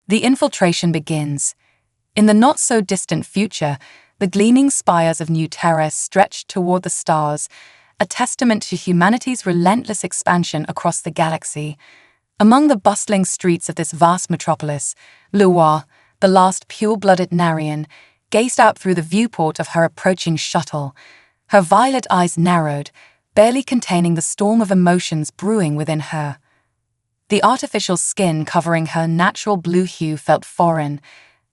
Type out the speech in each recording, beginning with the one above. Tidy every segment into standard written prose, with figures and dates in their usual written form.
The infiltration begins. In the not-so-distant future, the gleaming spires of New Terra stretched toward the stars, a testament to humanity's relentless expansion across the galaxy. Among the bustling streets of this vast metropolis, Lua, the last pure-blooded Narian, gazed out through the viewport of her approaching shuttle. Her violet eyes narrowed, barely containing the storm of emotions brewing within her. The artificial skin covering her natural blue hue felt foreign,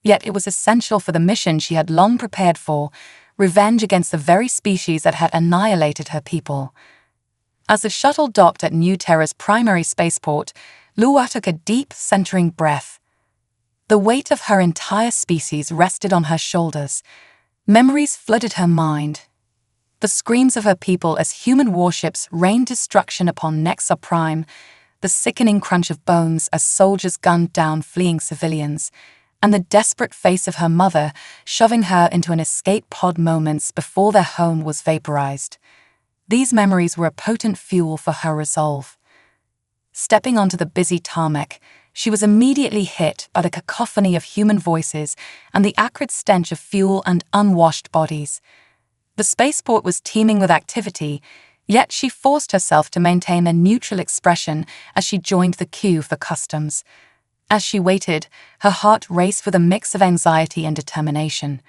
yet it was essential for the mission she had long prepared for, revenge against the very species that had annihilated her people. As the shuttle docked at New Terra's primary spaceport, Lua took a deep, centering breath. The weight of her entire species rested on her shoulders. Memories flooded her mind. The screams of her people as human warships rained destruction upon Nexa Prime, the sickening crunch of bones as soldiers gunned down fleeing civilians, and the desperate face of her mother shoving her into an escape pod moments before their home was vaporized. These memories were a potent fuel for her resolve. Stepping onto the busy tarmac, she was immediately hit by the cacophony of human voices and the acrid stench of fuel and unwashed bodies. The spaceport was teeming with activity, yet she forced herself to maintain a neutral expression as she joined the queue for customs. As she waited, her heart raced with a mix of anxiety and determination.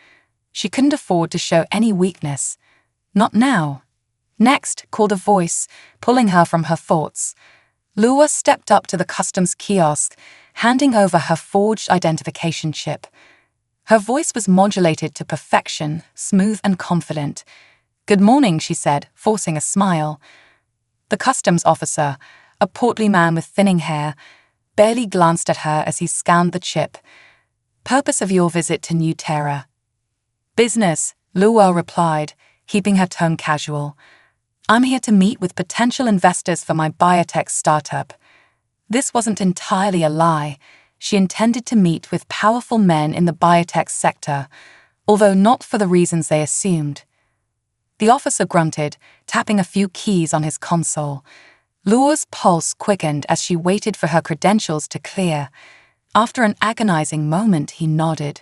She couldn't afford to show any weakness. Not now. Next, called a voice, pulling her from her thoughts. Lua stepped up to the customs kiosk, handing over her forged identification chip. Her voice was modulated to perfection, smooth and confident. "Good morning," she said, forcing a smile. The customs officer, a portly man with thinning hair, barely glanced at her as he scanned the chip. "Purpose of your visit to New Terra?" "Business," Lua replied, keeping her tone casual. "I'm here to meet with potential investors for my biotech startup." This wasn't entirely a lie. She intended to meet with powerful men in the biotech sector, although not for the reasons they assumed. The officer grunted, tapping a few keys on his console. Lua's pulse quickened as she waited for her credentials to clear. After an agonizing moment, he nodded.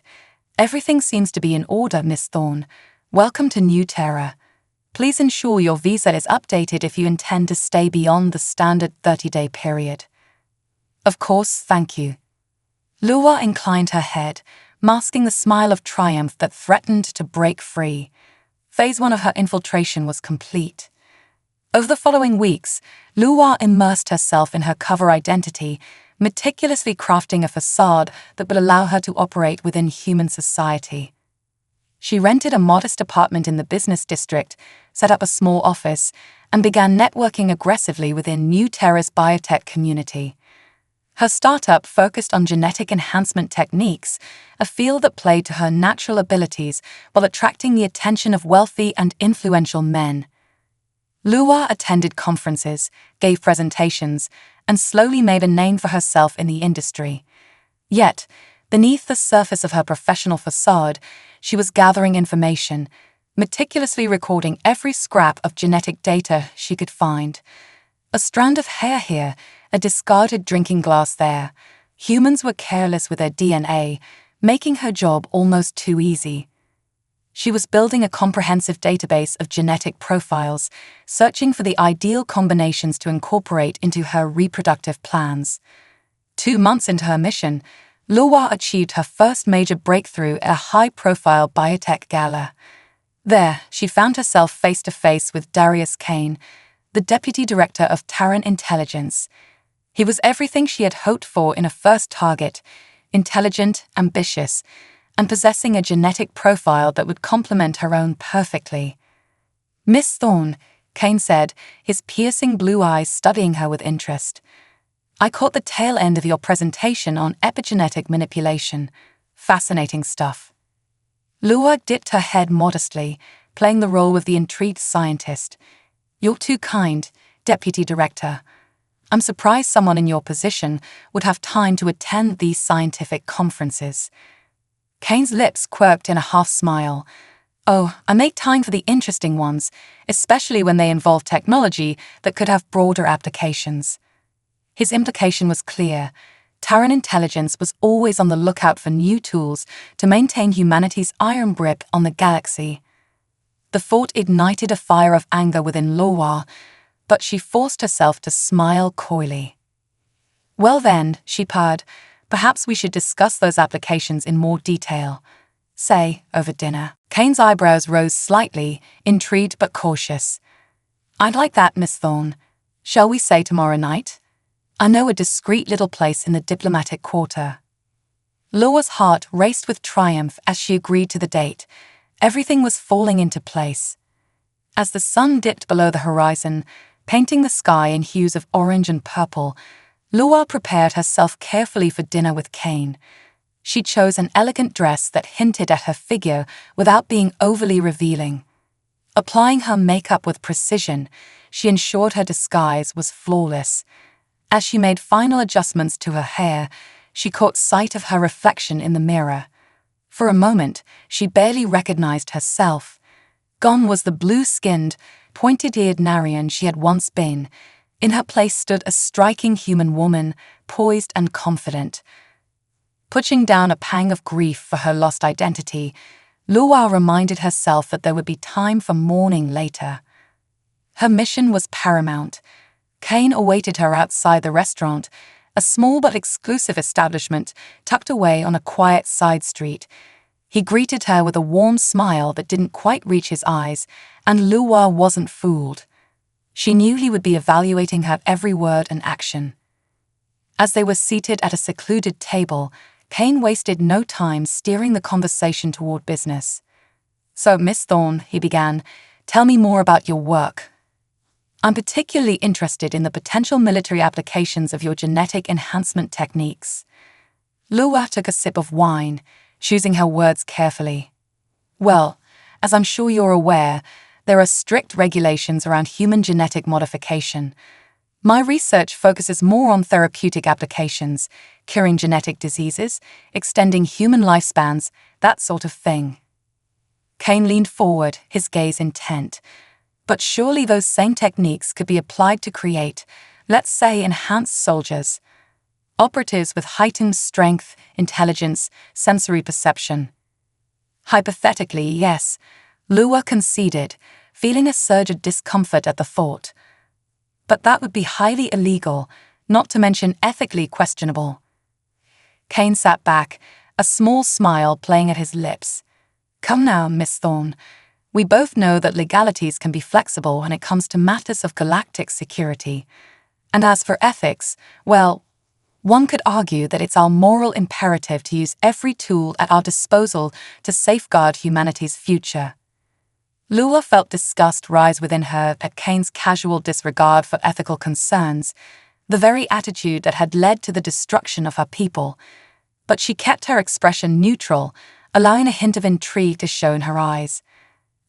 "Everything seems to be in order, Miss Thorne. Welcome to New Terra. Please ensure your visa is updated if you intend to stay beyond the standard 30-day period." "Of course, thank you." Lua inclined her head, masking the smile of triumph that threatened to break free. Phase 1 of her infiltration was complete. Over the following weeks, Lua immersed herself in her cover identity, meticulously crafting a facade that would allow her to operate within human society. She rented a modest apartment in the business district, set up a small office, and began networking aggressively within New Terra's biotech community. Her startup focused on genetic enhancement techniques, a field that played to her natural abilities while attracting the attention of wealthy and influential men. Lua attended conferences, gave presentations, and slowly made a name for herself in the industry. Yet, beneath the surface of her professional facade, she was gathering information, meticulously recording every scrap of genetic data she could find. A strand of hair here, a discarded drinking glass there. Humans were careless with their DNA, making her job almost too easy. She was building a comprehensive database of genetic profiles, searching for the ideal combinations to incorporate into her reproductive plans. 2 months into her mission, Lua achieved her first major breakthrough at a high-profile biotech gala. There, she found herself face-to-face with Darius Kane, the deputy director of Terran Intelligence. He was everything she had hoped for in a first target: intelligent, ambitious, and possessing a genetic profile that would complement her own perfectly. "Miss Thorne," Kane said, his piercing blue eyes studying her with interest. "I caught the tail end of your presentation on epigenetic manipulation. Fascinating stuff." Lua dipped her head modestly, playing the role of the intrigued scientist. "You're too kind, Deputy Director. I'm surprised someone in your position would have time to attend these scientific conferences." Kane's lips quirked in a half-smile. "Oh, I make time for the interesting ones, especially when they involve technology that could have broader applications." His implication was clear. Terran intelligence was always on the lookout for new tools to maintain humanity's iron grip on the galaxy. The thought ignited a fire of anger within Lua, but she forced herself to smile coyly. "Well then," she purred, "perhaps we should discuss those applications in more detail. Say, over dinner." Kane's eyebrows rose slightly, intrigued but cautious. "I'd like that, Miss Thorne. Shall we say tomorrow night? I know a discreet little place in the diplomatic quarter." Lua's heart raced with triumph as she agreed to the date. Everything was falling into place. As the sun dipped below the horizon, painting the sky in hues of orange and purple, Lua prepared herself carefully for dinner with Kane. She chose an elegant dress that hinted at her figure without being overly revealing. Applying her makeup with precision, she ensured her disguise was flawless. As she made final adjustments to her hair, she caught sight of her reflection in the mirror. For a moment, she barely recognized herself. Gone was the blue-skinned, pointed-eared Narian she had once been. In her place stood a striking human woman, poised and confident. Pushing down a pang of grief for her lost identity, Lua reminded herself that there would be time for mourning later. Her mission was paramount. Kane awaited her outside the restaurant, a small but exclusive establishment tucked away on a quiet side street. He greeted her with a warm smile that didn't quite reach his eyes, and Lua wasn't fooled. She knew he would be evaluating her every word and action. As they were seated at a secluded table, Kane wasted no time steering the conversation toward business. "So, Miss Thorne," he began, "tell me more about your work. I'm particularly interested in the potential military applications of your genetic enhancement techniques." Lua took a sip of wine, choosing her words carefully. "Well, as I'm sure you're aware, there are strict regulations around human genetic modification. My research focuses more on therapeutic applications, curing genetic diseases, extending human lifespans, that sort of thing." Kane leaned forward, his gaze intent. But surely those same techniques could be applied to create, let's say, enhanced soldiers. Operatives with heightened strength, intelligence, sensory perception. Hypothetically, yes, Lua conceded, feeling a surge of discomfort at the thought. But that would be highly illegal, not to mention ethically questionable. Kane sat back, a small smile playing at his lips. "Come now, Miss Thorne. We both know that legalities can be flexible when it comes to matters of galactic security. And as for ethics, well, one could argue that it's our moral imperative to use every tool at our disposal to safeguard humanity's future." Lua felt disgust rise within her at Kane's casual disregard for ethical concerns, the very attitude that had led to the destruction of her people. But she kept her expression neutral, allowing a hint of intrigue to show in her eyes.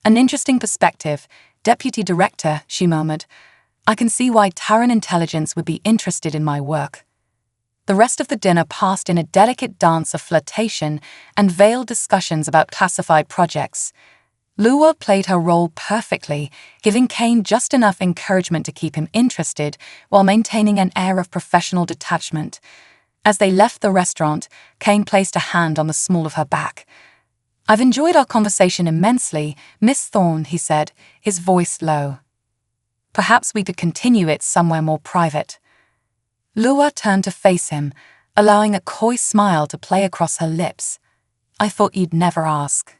"An interesting perspective, Deputy Director," she murmured. "I can see why Terran intelligence would be interested in my work." The rest of the dinner passed in a delicate dance of flirtation and veiled discussions about classified projects. Lua played her role perfectly, giving Kane just enough encouragement to keep him interested while maintaining an air of professional detachment. As they left the restaurant, Kane placed a hand on the small of her back. "I've enjoyed our conversation immensely, Miss Thorne," he said, his voice low. "Perhaps we could continue it somewhere more private." Lua turned to face him, allowing a coy smile to play across her lips. "I thought you'd never ask."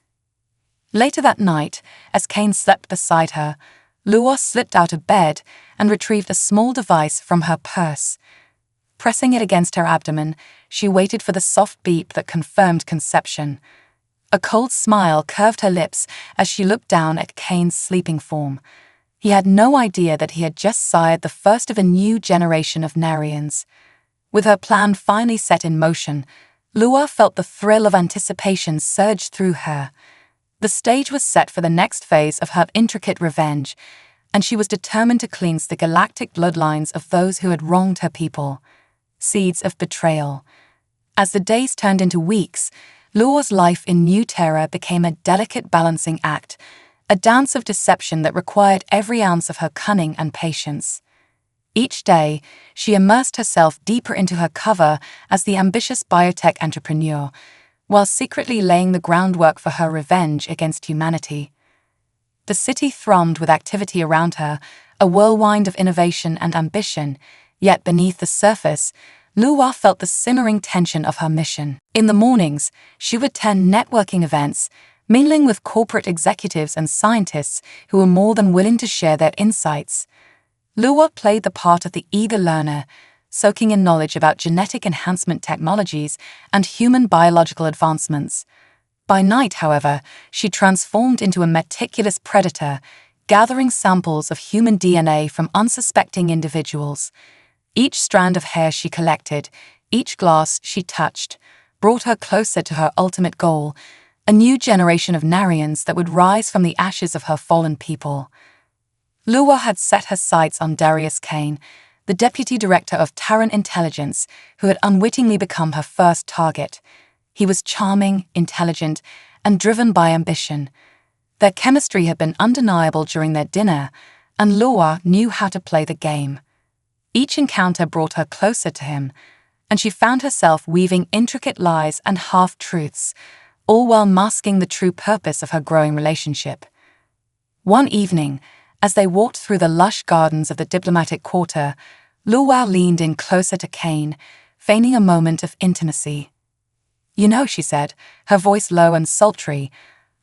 Later that night, as Kane slept beside her, Lua slipped out of bed and retrieved a small device from her purse. Pressing it against her abdomen, she waited for the soft beep that confirmed conception. A cold smile curved her lips as she looked down at Kane's sleeping form. He had no idea that he had just sired the first of a new generation of Narians. With her plan finally set in motion, Lua felt the thrill of anticipation surge through her. The stage was set for the next phase of her intricate revenge, and she was determined to cleanse the galactic bloodlines of those who had wronged her people. Seeds of betrayal. As the days turned into weeks, Lua's life in New Terra became a delicate balancing act, a dance of deception that required every ounce of her cunning and patience. Each day, she immersed herself deeper into her cover as the ambitious biotech entrepreneur, while secretly laying the groundwork for her revenge against humanity. The city thrummed with activity around her, a whirlwind of innovation and ambition, yet beneath the surface, Luwa felt the simmering tension of her mission. In the mornings, she would attend networking events, mingling with corporate executives and scientists who were more than willing to share their insights. Luwa played the part of the eager learner, soaking in knowledge about genetic enhancement technologies and human biological advancements. By night, however, she transformed into a meticulous predator, gathering samples of human DNA from unsuspecting individuals. Each strand of hair she collected, each glass she touched, brought her closer to her ultimate goal, a new generation of Narians that would rise from the ashes of her fallen people. Luwa had set her sights on Darius Kane, the deputy director of Terran intelligence, who had unwittingly become her first target. He was charming, intelligent, and driven by ambition. Their chemistry had been undeniable during their dinner, and Luwa knew how to play the game. Each encounter brought her closer to him, and she found herself weaving intricate lies and half-truths, all while masking the true purpose of her growing relationship. One evening, as they walked through the lush gardens of the diplomatic quarter, Luwa leaned in closer to Kane, feigning a moment of intimacy. "You know," she said, her voice low and sultry,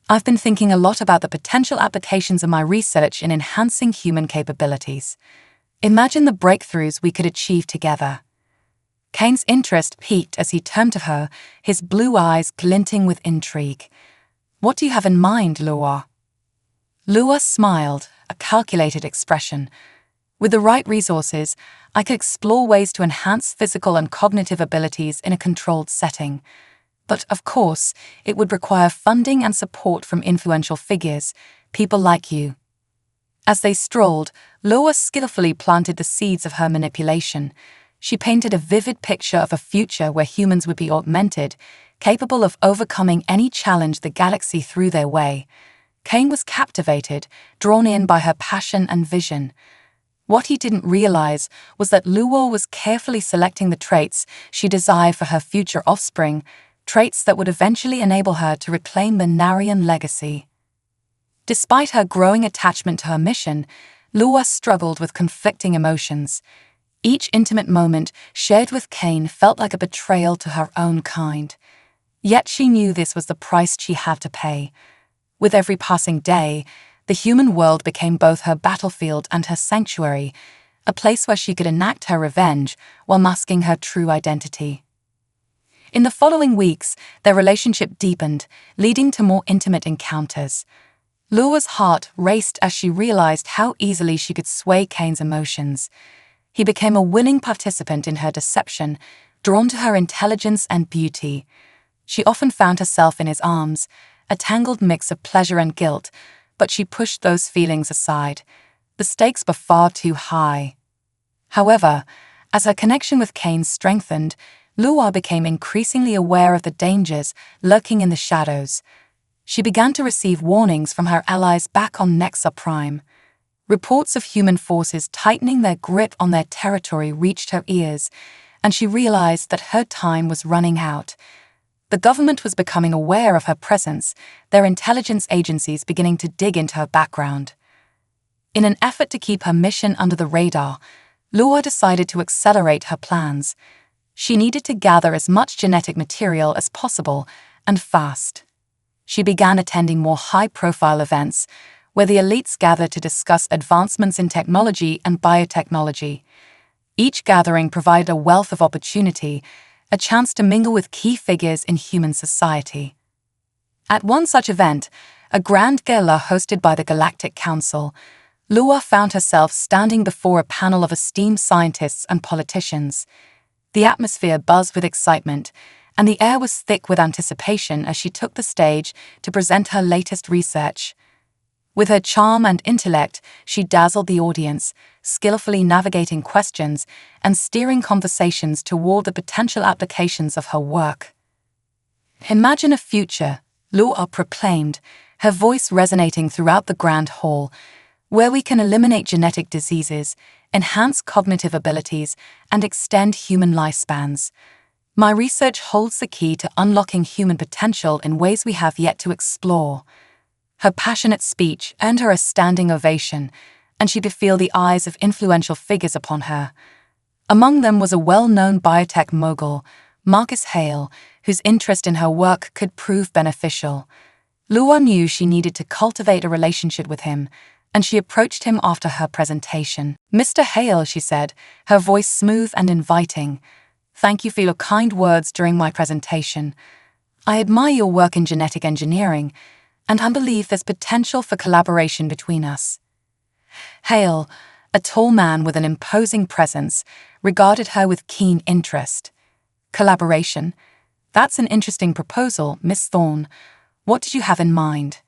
"I've been thinking a lot about the potential applications of my research in enhancing human capabilities. Imagine the breakthroughs we could achieve together." Kane's interest peaked as he turned to her, his blue eyes glinting with intrigue. "What do you have in mind, Luwa?" Luwa smiled, a calculated expression. "With the right resources, I could explore ways to enhance physical and cognitive abilities in a controlled setting. But, of course, it would require funding and support from influential figures, people like you." As they strolled, Luwa skillfully planted the seeds of her manipulation. She painted a vivid picture of a future where humans would be augmented, capable of overcoming any challenge the galaxy threw their way. Kane was captivated, drawn in by her passion and vision. What he didn't realize was that Luwa was carefully selecting the traits she desired for her future offspring, traits that would eventually enable her to reclaim the Narian legacy. Despite her growing attachment to her mission, Luwa struggled with conflicting emotions. Each intimate moment shared with Kane felt like a betrayal to her own kind. Yet she knew this was the price she had to pay. With every passing day, the human world became both her battlefield and her sanctuary, a place where she could enact her revenge while masking her true identity. In the following weeks, their relationship deepened, leading to more intimate encounters. Luwa's heart raced as she realized how easily she could sway Kane's emotions. He became a willing participant in her deception, drawn to her intelligence and beauty. She often found herself in his arms, a tangled mix of pleasure and guilt, but she pushed those feelings aside. The stakes were far too high. However, as her connection with Kane strengthened, Luwa became increasingly aware of the dangers lurking in the shadows. She began to receive warnings from her allies back on Nexa Prime. Reports of human forces tightening their grip on their territory reached her ears, and she realized that her time was running out. The government was becoming aware of her presence, their intelligence agencies beginning to dig into her background. In an effort to keep her mission under the radar, Luwa decided to accelerate her plans. She needed to gather as much genetic material as possible, and fast. She began attending more high-profile events, where the elites gathered to discuss advancements in technology and biotechnology. Each gathering provided a wealth of opportunity, a chance to mingle with key figures in human society. At one such event, a grand gala hosted by the Galactic Council, Luwa found herself standing before a panel of esteemed scientists and politicians. The atmosphere buzzed with excitement, and the air was thick with anticipation as she took the stage to present her latest research. With her charm and intellect, she dazzled the audience, skillfully navigating questions and steering conversations toward the potential applications of her work. "Imagine a future," Luwa proclaimed, her voice resonating throughout the grand hall, "where we can eliminate genetic diseases, enhance cognitive abilities, and extend human lifespans. My research holds the key to unlocking human potential in ways we have yet to explore. Her passionate speech earned her a standing ovation, and she could feel the eyes of influential figures upon her. Among them was a well-known biotech mogul, Marcus Hale, whose interest in her work could prove beneficial. Luo knew she needed to cultivate a relationship with him, and she approached him after her presentation. "Mr. Hale," she said, her voice smooth and inviting, "thank you for your kind words during my presentation. I admire your work in genetic engineering, and I believe there's potential for collaboration between us." Hale, a tall man with an imposing presence, regarded her with keen interest. "Collaboration? That's an interesting proposal, Miss Thorne. What did you have in mind?"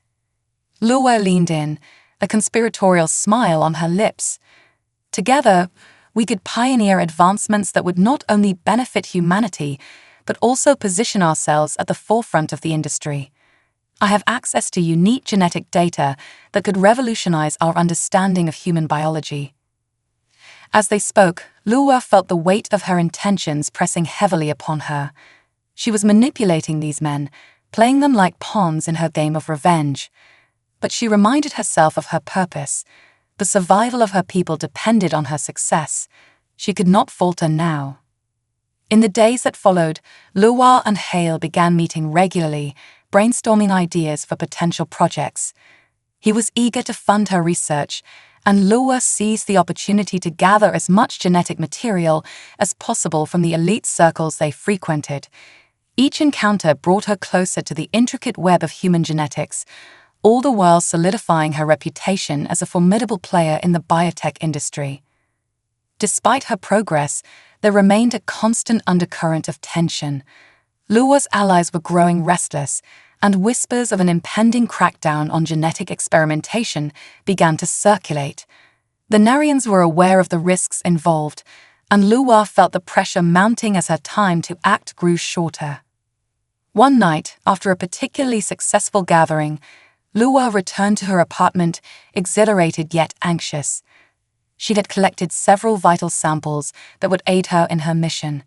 Luo leaned in, a conspiratorial smile on her lips. "Together, we could pioneer advancements that would not only benefit humanity, but also position ourselves at the forefront of the industry. I have access to unique genetic data that could revolutionize our understanding of human biology." As they spoke, Luo felt the weight of her intentions pressing heavily upon her. She was manipulating these men, playing them like pawns in her game of revenge. But she reminded herself of her purpose. The survival of her people depended on her success. She could not falter now. In the days that followed, Luo and Hale began meeting regularly, brainstorming ideas for potential projects. He was eager to fund her research, and Luo seized the opportunity to gather as much genetic material as possible from the elite circles they frequented. Each encounter brought her closer to the intricate web of human genetics, all the while solidifying her reputation as a formidable player in the biotech industry. Despite her progress, there remained a constant undercurrent of tension. Luo's allies were growing restless, and whispers of an impending crackdown on genetic experimentation began to circulate. The Narians were aware of the risks involved, and Luo felt the pressure mounting as her time to act grew shorter. One night, after a particularly successful gathering, Luo returned to her apartment, exhilarated yet anxious. She had collected several vital samples that would aid her in her mission.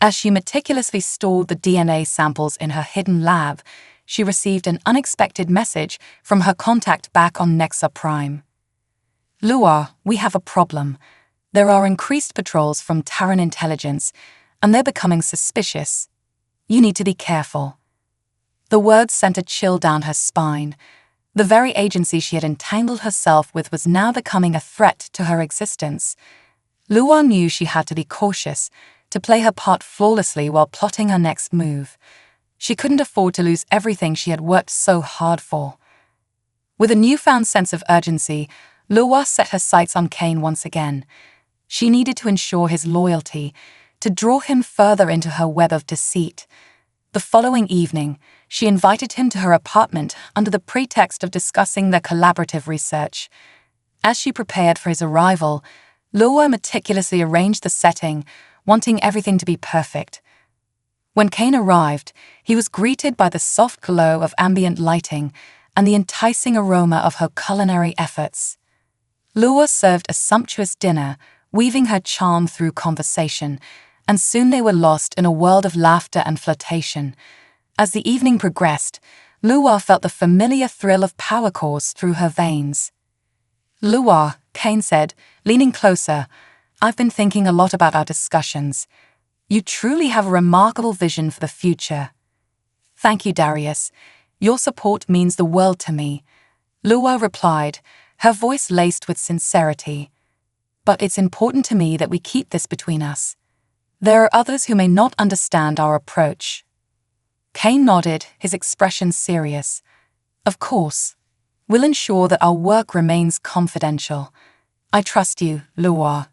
As she meticulously stored the DNA samples in her hidden lab, she received an unexpected message from her contact back on Nexa Prime. "Luo, we have a problem. There are increased patrols from Terran intelligence, and they're becoming suspicious. You need to be careful." The words sent a chill down her spine. The very agency she had entangled herself with was now becoming a threat to her existence. Luo knew she had to be cautious, to play her part flawlessly while plotting her next move. She couldn't afford to lose everything she had worked so hard for. With a newfound sense of urgency, Luo set her sights on Kane once again. She needed to ensure his loyalty, to draw him further into her web of deceit. The following evening, she invited him to her apartment under the pretext of discussing their collaborative research. As she prepared for his arrival, Luo meticulously arranged the setting, wanting everything to be perfect. When Kane arrived, he was greeted by the soft glow of ambient lighting and the enticing aroma of her culinary efforts. Luo served a sumptuous dinner, weaving her charm through conversation, and soon they were lost in a world of laughter and flirtation. As the evening progressed, Luo felt the familiar thrill of power course through her veins. "Luo," Kane said, leaning closer, "I've been thinking a lot about our discussions. You truly have a remarkable vision for the future." "Thank you, Darius. Your support means the world to me," Luo replied, her voice laced with sincerity. "But it's important to me that we keep this between us. There are others who may not understand our approach." Kane nodded, his expression serious. "Of course. We'll ensure that our work remains confidential. I trust you, Luo."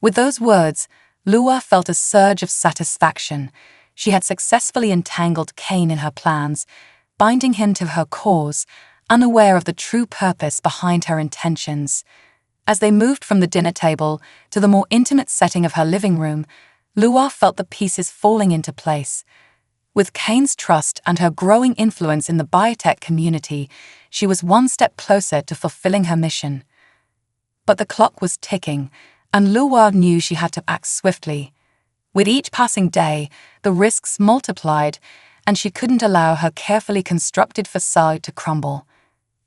With those words, Luo felt a surge of satisfaction. She had successfully entangled Kane in her plans, binding him to her cause, unaware of the true purpose behind her intentions. As they moved from the dinner table to the more intimate setting of her living room, Luo felt the pieces falling into place. With Kane's trust and her growing influence in the biotech community, she was one step closer to fulfilling her mission. But the clock was ticking, and Luwa knew she had to act swiftly. With each passing day, the risks multiplied, and she couldn't allow her carefully constructed facade to crumble.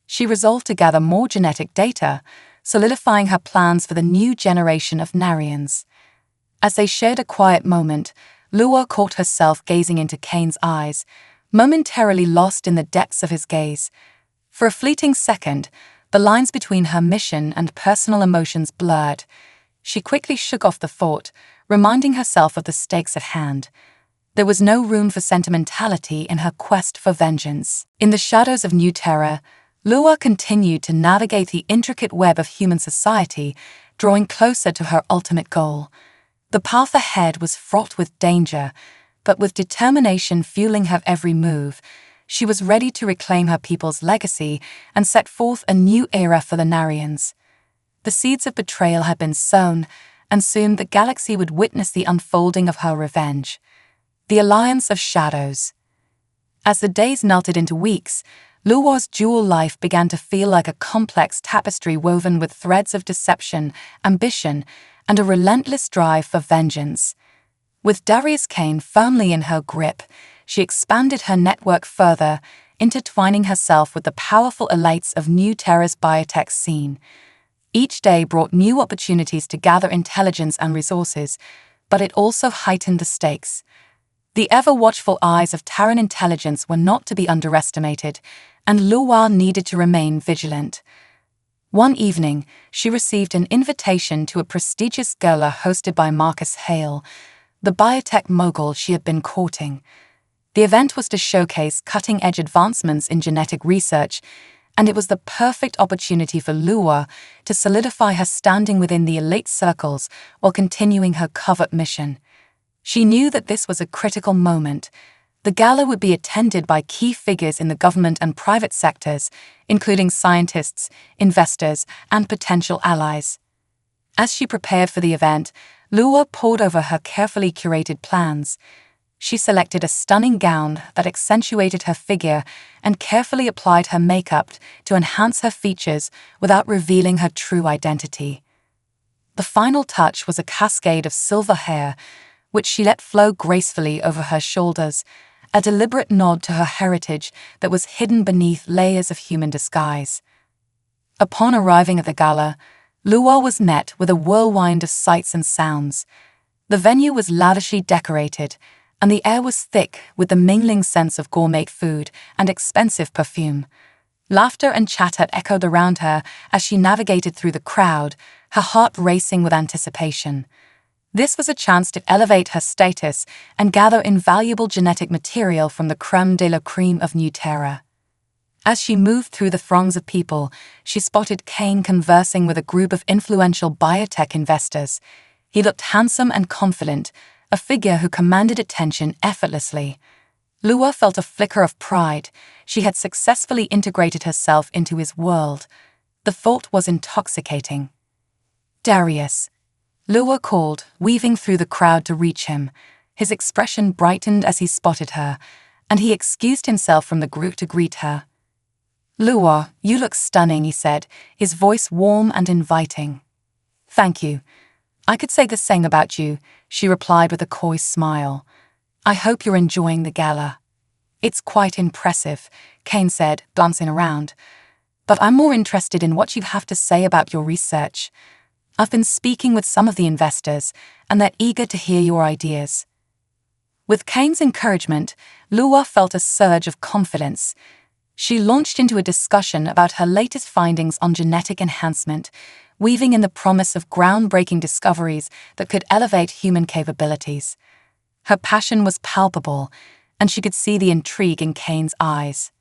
She resolved to gather more genetic data, solidifying her plans for the new generation of Narians. As they shared a quiet moment, Luwa caught herself gazing into Kane's eyes, momentarily lost in the depths of his gaze. For a fleeting second, the lines between her mission and personal emotions blurred. She quickly shook off the thought, reminding herself of the stakes at hand. There was no room for sentimentality in her quest for vengeance. In the shadows of New Terra, Luwa continued to navigate the intricate web of human society, drawing closer to her ultimate goal. The path ahead was fraught with danger, but with determination fueling her every move, she was ready to reclaim her people's legacy and set forth a new era for the Narians. The seeds of betrayal had been sown, and soon the galaxy would witness the unfolding of her revenge. The Alliance of Shadows. As the days melted into weeks, Luwa's dual life began to feel like a complex tapestry woven with threads of deception, ambition, and a relentless drive for vengeance. With Darius Kane firmly in her grip, she expanded her network further, intertwining herself with the powerful elites of New Terra's biotech scene. Each day brought new opportunities to gather intelligence and resources, but it also heightened the stakes. The ever-watchful eyes of Terran intelligence were not to be underestimated, and Luwa needed to remain vigilant. One evening, she received an invitation to a prestigious gala hosted by Marcus Hale, the biotech mogul she had been courting. The event was to showcase cutting-edge advancements in genetic research, and it was the perfect opportunity for Luwa to solidify her standing within the elite circles while continuing her covert mission. She knew that this was a critical moment. The gala would be attended by key figures in the government and private sectors, including scientists, investors, and potential allies. As she prepared for the event, Luwa pored over her carefully curated plans. She selected a stunning gown that accentuated her figure and carefully applied her makeup to enhance her features without revealing her true identity. The final touch was a cascade of silver hair, which she let flow gracefully over her shoulders, a deliberate nod to her heritage that was hidden beneath layers of human disguise. Upon arriving at the gala, Luwa was met with a whirlwind of sights and sounds. The venue was lavishly decorated, and the air was thick with the mingling sense of gourmet food and expensive perfume. Laughter and chatter echoed around her as she navigated through the crowd, her heart racing with anticipation. This was a chance to elevate her status and gather invaluable genetic material from the crème de la crème of New Terra. As she moved through the throngs of people, she spotted Kane conversing with a group of influential biotech investors. He looked handsome and confident, a figure who commanded attention effortlessly. Luwa felt a flicker of pride. She had successfully integrated herself into his world. The thought was intoxicating. "Darius," Luwa called, weaving through the crowd to reach him. His expression brightened as he spotted her, and he excused himself from the group to greet her. "Luwa, you look stunning," he said, his voice warm and inviting. "Thank you. I could say the same about you," she replied with a coy smile. "I hope you're enjoying the gala." "It's quite impressive," Kane said, glancing around. "But I'm more interested in what you have to say about your research. I've been speaking with some of the investors, and they're eager to hear your ideas." With Kane's encouragement, Luwa felt a surge of confidence. She launched into a discussion about her latest findings on genetic enhancement, weaving in the promise of groundbreaking discoveries that could elevate human capabilities. Her passion was palpable, and she could see the intrigue in Kane's eyes.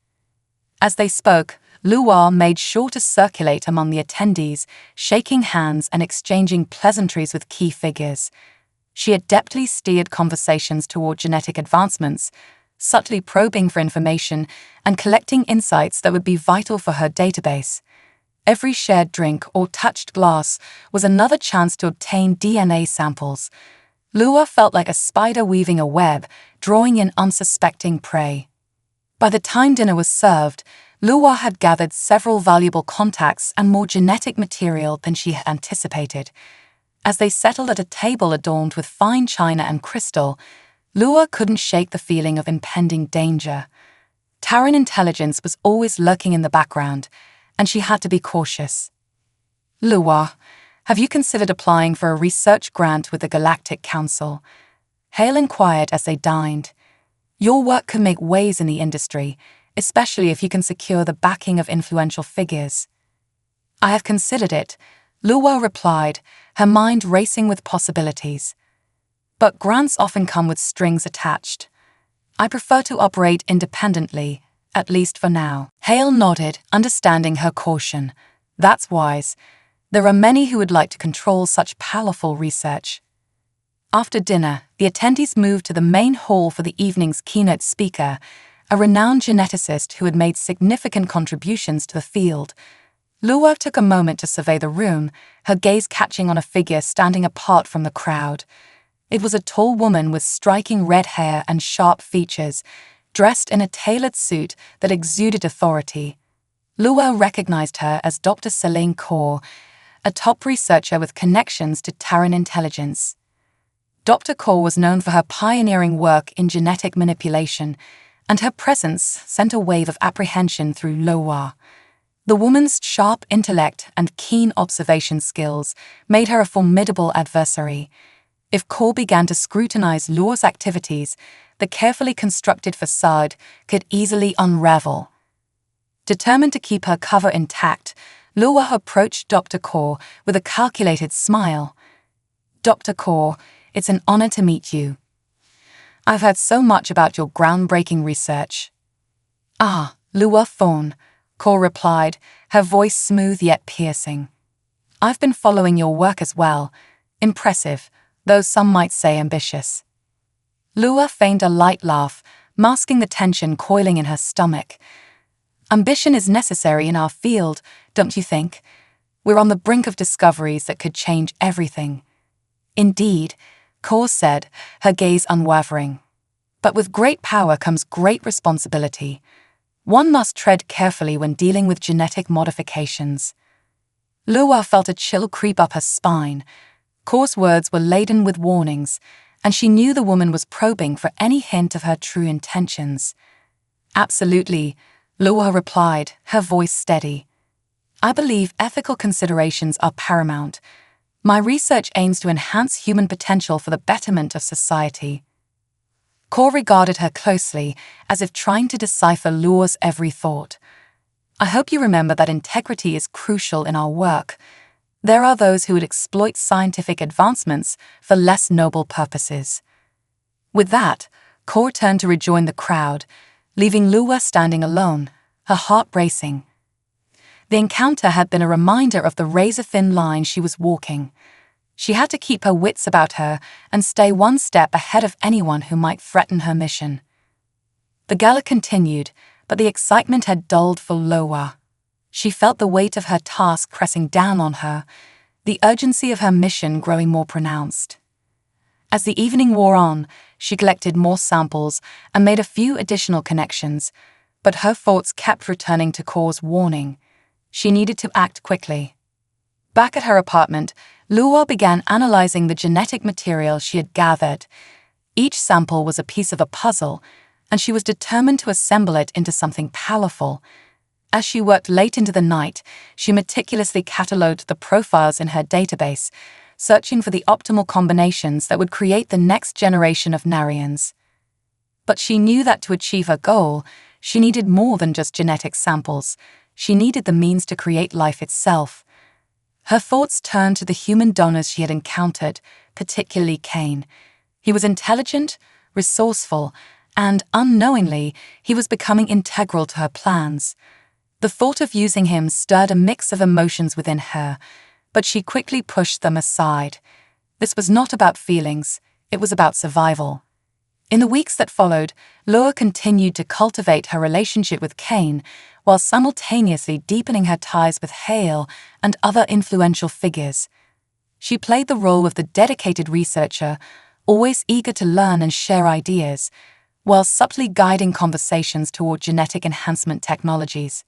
As they spoke, Luwa made sure to circulate among the attendees, shaking hands and exchanging pleasantries with key figures. She adeptly steered conversations toward genetic advancements, subtly probing for information and collecting insights that would be vital for her database. Every shared drink or touched glass was another chance to obtain DNA samples. Luwa felt like a spider weaving a web, drawing in unsuspecting prey. By the time dinner was served, Luwa had gathered several valuable contacts and more genetic material than she had anticipated. As they settled at a table adorned with fine china and crystal, Luwa couldn't shake the feeling of impending danger. Terran intelligence was always lurking in the background, and she had to be cautious. "Luwa, have you considered applying for a research grant with the Galactic Council?" Hale inquired as they dined. "Your work could make waves in the industry, especially if you can secure the backing of influential figures." "I have considered it," Luwa replied, her mind racing with possibilities. "But grants often come with strings attached. I prefer to operate independently, at least for now." Hale nodded, understanding her caution. "That's wise. There are many who would like to control such powerful research." After dinner, the attendees moved to the main hall for the evening's keynote speaker, a renowned geneticist who had made significant contributions to the field. Luwa took a moment to survey the room, her gaze catching on a figure standing apart from the crowd. It was a tall woman with striking red hair and sharp features, dressed in a tailored suit that exuded authority. Luwa recognized her as Dr. Selene Kaur, a top researcher with connections to Terran intelligence. Dr. Kaur was known for her pioneering work in genetic manipulation, and her presence sent a wave of apprehension through Luwa. The woman's sharp intellect and keen observation skills made her a formidable adversary. If Kaur began to scrutinize Luwa's activities, the carefully constructed facade could easily unravel. Determined to keep her cover intact, Luwa approached Dr. Kaur with a calculated smile. "Dr. Kaur, it's an honor to meet you. I've heard so much about your groundbreaking research." "Ah, Luwa Thorn," Kaur replied, her voice smooth yet piercing. "I've been following your work as well. Impressive, though some might say ambitious." Luwa feigned a light laugh, masking the tension coiling in her stomach. "Ambition is necessary in our field, don't you think? We're on the brink of discoveries that could change everything." "Indeed," Kaur said, her gaze unwavering. "But with great power comes great responsibility. One must tread carefully when dealing with genetic modifications." Luwa felt a chill creep up her spine. Kaur's words were laden with warnings, and she knew the woman was probing for any hint of her true intentions. "Absolutely," Luwa replied, her voice steady. "I believe ethical considerations are paramount. My research aims to enhance human potential for the betterment of society." Kaur regarded her closely, as if trying to decipher Luwa's every thought. "I hope you remember that integrity is crucial in our work. There are those who would exploit scientific advancements for less noble purposes." With that, Kaur turned to rejoin the crowd, leaving Luwa standing alone, her heart racing. The encounter had been a reminder of the razor-thin line she was walking. She had to keep her wits about her and stay one step ahead of anyone who might threaten her mission. The gala continued, but the excitement had dulled for Luwa. She felt the weight of her task pressing down on her, the urgency of her mission growing more pronounced. As the evening wore on, she collected more samples and made a few additional connections, but her thoughts kept returning to Kaur's warning. She needed to act quickly. Back at her apartment, Luwa began analyzing the genetic material she had gathered. Each sample was a piece of a puzzle, and she was determined to assemble it into something powerful. As she worked late into the night, she meticulously catalogued the profiles in her database, searching for the optimal combinations that would create the next generation of Narians. But she knew that to achieve her goal, she needed more than just genetic samples. She needed the means to create life itself. Her thoughts turned to the human donors she had encountered, particularly Kane. He was intelligent, resourceful, and, unknowingly, he was becoming integral to her plans. The thought of using him stirred a mix of emotions within her, but she quickly pushed them aside. This was not about feelings, it was about survival. In the weeks that followed, Luwa continued to cultivate her relationship with Kane, while simultaneously deepening her ties with Hale and other influential figures. She played the role of the dedicated researcher, always eager to learn and share ideas. while subtly guiding conversations toward genetic enhancement technologies.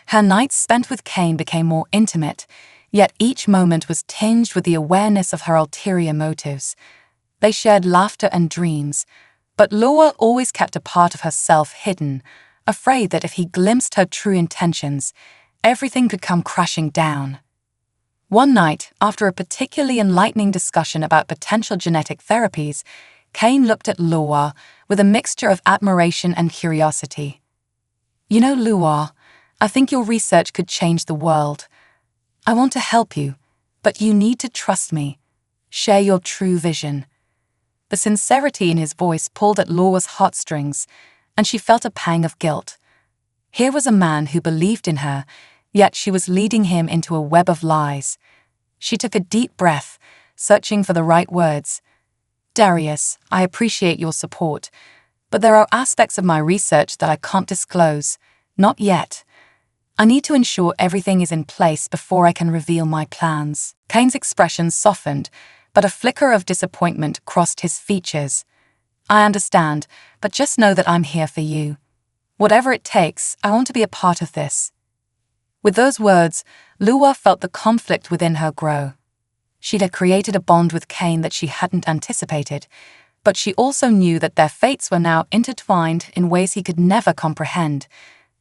Her nights spent with Kane became more intimate, yet each moment was tinged with the awareness of her ulterior motives. They shared laughter and dreams, but Laura always kept a part of herself hidden, afraid that if he glimpsed her true intentions, everything could come crashing down. One night, after a particularly enlightening discussion about potential genetic therapies, Kane looked at Laura with a mixture of admiration and curiosity. "You know, Laura, I think your research could change the world. I want to help you, but you need to trust me. Share your true vision." The sincerity in his voice pulled at Laura's heartstrings, and she felt a pang of guilt. Here was a man who believed in her, yet she was leading him into a web of lies. She took a deep breath, searching for the right words. "Darius, I appreciate your support, but there are aspects of my research that I can't disclose. Not yet. I need to ensure everything is in place before I can reveal my plans." Kane's expression softened, but a flicker of disappointment crossed his features. "I understand, but just know that I'm here for you. Whatever it takes, I want to be a part of this." With those words, Laura felt the conflict within her grow. She had created a bond with Kane that she hadn't anticipated, but she also knew that their fates were now intertwined in ways he could never comprehend.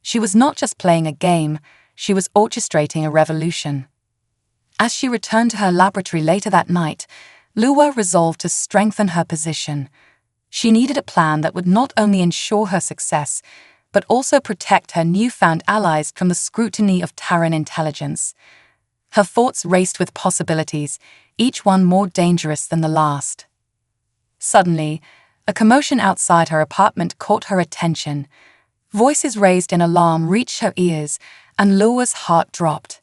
She was not just playing a game, she was orchestrating a revolution. As she returned to her laboratory later that night, Laura resolved to strengthen her position. She needed a plan that would not only ensure her success, but also protect her newfound allies from the scrutiny of Terran intelligence. Her thoughts raced with possibilities, each one more dangerous than the last. Suddenly, a commotion outside her apartment caught her attention. Voices raised in alarm reached her ears, and Laura's heart dropped.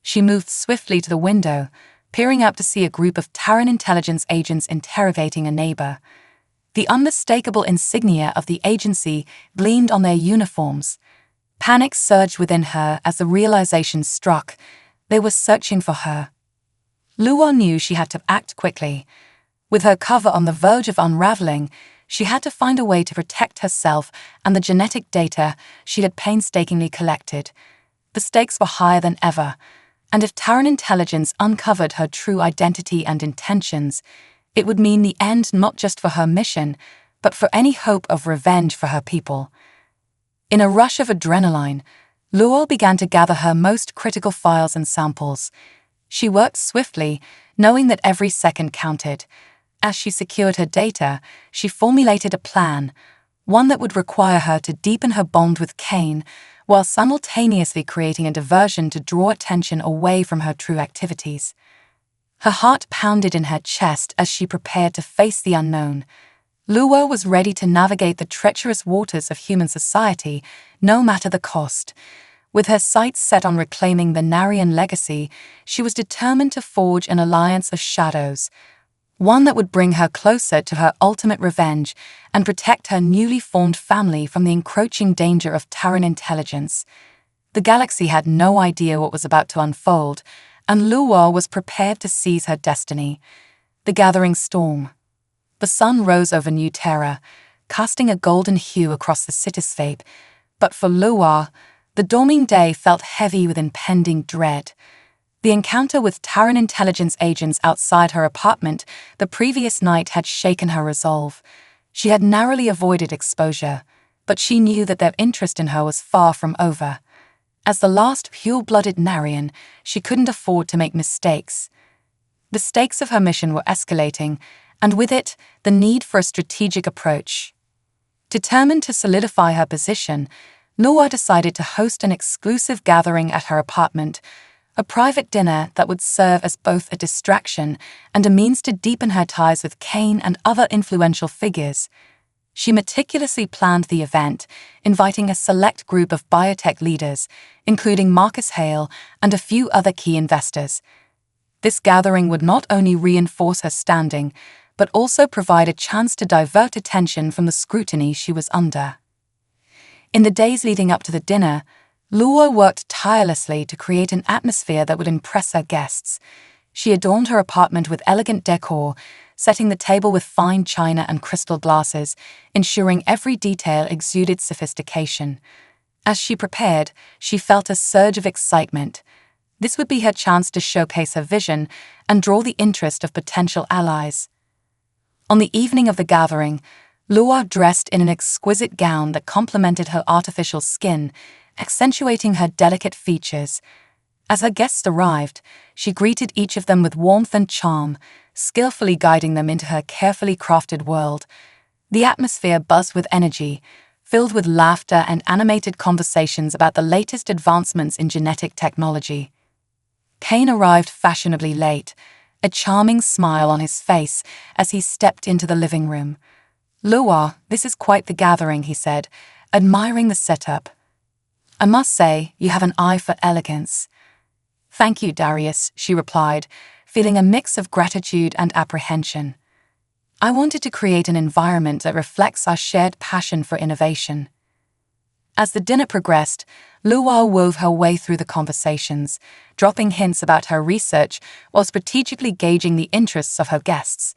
She moved swiftly to the window, peering out to see a group of Terran intelligence agents interrogating a neighbor. The unmistakable insignia of the agency gleamed on their uniforms. Panic surged within her as the realization struck. They were searching for her. Laura knew she had to act quickly. With her cover on the verge of unraveling, she had to find a way to protect herself and the genetic data she had painstakingly collected. The stakes were higher than ever, and if Terran intelligence uncovered her true identity and intentions, it would mean the end not just for her mission, but for any hope of revenge for her people. In a rush of adrenaline, Laura began to gather her most critical files and samples. She worked swiftly, knowing that every second counted. As she secured her data, she formulated a plan, one that would require her to deepen her bond with Kane, while simultaneously creating a diversion to draw attention away from her true activities. Her heart pounded in her chest as she prepared to face the unknown. Laura was ready to navigate the treacherous waters of human society, no matter the cost. With her sights set on reclaiming the Narian legacy, she was determined to forge an alliance of shadows, one that would bring her closer to her ultimate revenge and protect her newly formed family from the encroaching danger of Terran intelligence. The galaxy had no idea what was about to unfold, and Laura was prepared to seize her destiny. The gathering storm. The sun rose over New Terra, casting a golden hue across the cityscape, but for Laura, the dawning day felt heavy with impending dread. The encounter with Terran intelligence agents outside her apartment the previous night had shaken her resolve. She had narrowly avoided exposure, but she knew that their interest in her was far from over. As the last pure-blooded Narian, she couldn't afford to make mistakes. The stakes of her mission were escalating, and with it, the need for a strategic approach. Determined to solidify her position, Laura decided to host an exclusive gathering at her apartment, a private dinner that would serve as both a distraction and a means to deepen her ties with Kane and other influential figures. She meticulously planned the event, inviting a select group of biotech leaders, including Marcus Hale and a few other key investors. This gathering would not only reinforce her standing, but also provide a chance to divert attention from the scrutiny she was under. In the days leading up to the dinner, Laura worked tirelessly to create an atmosphere that would impress her guests. She adorned her apartment with elegant decor, setting the table with fine china and crystal glasses, ensuring every detail exuded sophistication. As she prepared, she felt a surge of excitement. This would be her chance to showcase her vision and draw the interest of potential allies. On the evening of the gathering, Lua dressed in an exquisite gown that complemented her artificial skin, accentuating her delicate features. As her guests arrived, she greeted each of them with warmth and charm, skillfully guiding them into her carefully crafted world. The atmosphere buzzed with energy, filled with laughter and animated conversations about the latest advancements in genetic technology. Kane arrived fashionably late, a charming smile on his face as he stepped into the living room. "Lua, this is quite the gathering," he said, admiring the setup. "I must say, you have an eye for elegance." "Thank you, Darius," she replied, feeling a mix of gratitude and apprehension. "I wanted to create an environment that reflects our shared passion for innovation." As the dinner progressed, Lua wove her way through the conversations, dropping hints about her research while strategically gauging the interests of her guests.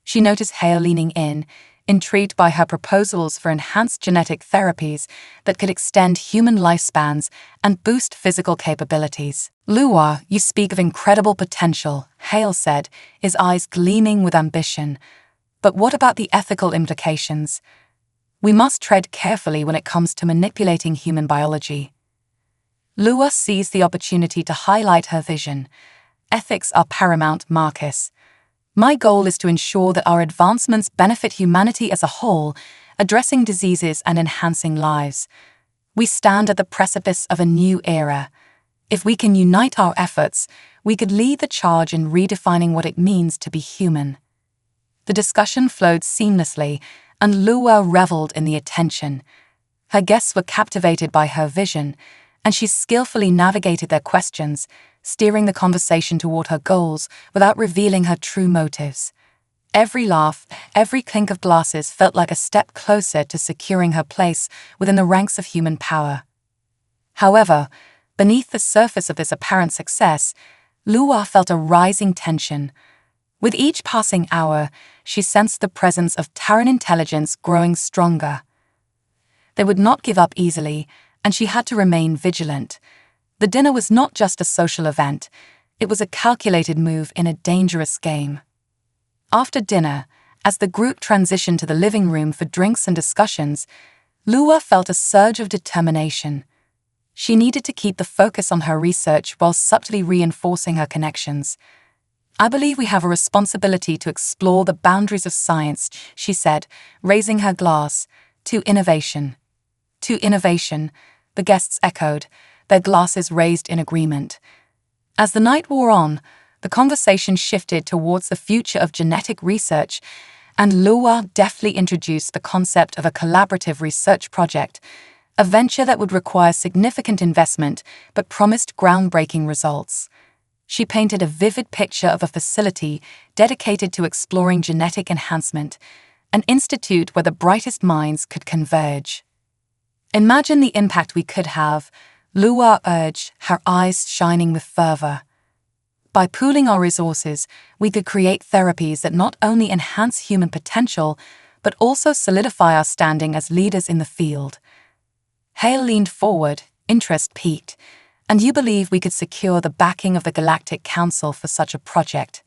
She noticed Hale leaning in, intrigued by her proposals for enhanced genetic therapies that could extend human lifespans and boost physical capabilities. "Lua, you speak of incredible potential," Hale said, his eyes gleaming with ambition. "But what about the ethical implications? We must tread carefully when it comes to manipulating human biology." Lua seized the opportunity to highlight her vision. "Ethics are paramount, Marcus. My goal is to ensure that our advancements benefit humanity as a whole, addressing diseases and enhancing lives. We stand at the precipice of a new era. If we can unite our efforts, we could lead the charge in redefining what it means to be human." The discussion flowed seamlessly, and Lua reveled in the attention. Her guests were captivated by her vision, and she skillfully navigated their questions, steering the conversation toward her goals without revealing her true motives. Every laugh, every clink of glasses felt like a step closer to securing her place within the ranks of human power. However, beneath the surface of this apparent success, Lua felt a rising tension. With each passing hour, she sensed the presence of Terran intelligence growing stronger. They would not give up easily, and she had to remain vigilant. The dinner was not just a social event, it was a calculated move in a dangerous game. After dinner, as the group transitioned to the living room for drinks and discussions, Lua felt a surge of determination. She needed to keep the focus on her research while subtly reinforcing her connections. "I believe we have a responsibility to explore the boundaries of science," she said, raising her glass. "To innovation." "To innovation," the guests echoed, their glasses raised in agreement. As the night wore on, the conversation shifted towards the future of genetic research, and Lua deftly introduced the concept of a collaborative research project, a venture that would require significant investment but promised groundbreaking results. She painted a vivid picture of a facility dedicated to exploring genetic enhancement, an institute where the brightest minds could converge. "Imagine the impact we could have," Lua urged, her eyes shining with fervor. "By pooling our resources, we could create therapies that not only enhance human potential, but also solidify our standing as leaders in the field." Hale leaned forward, interest piqued. "And you believe we could secure the backing of the Galactic Council for such a project?"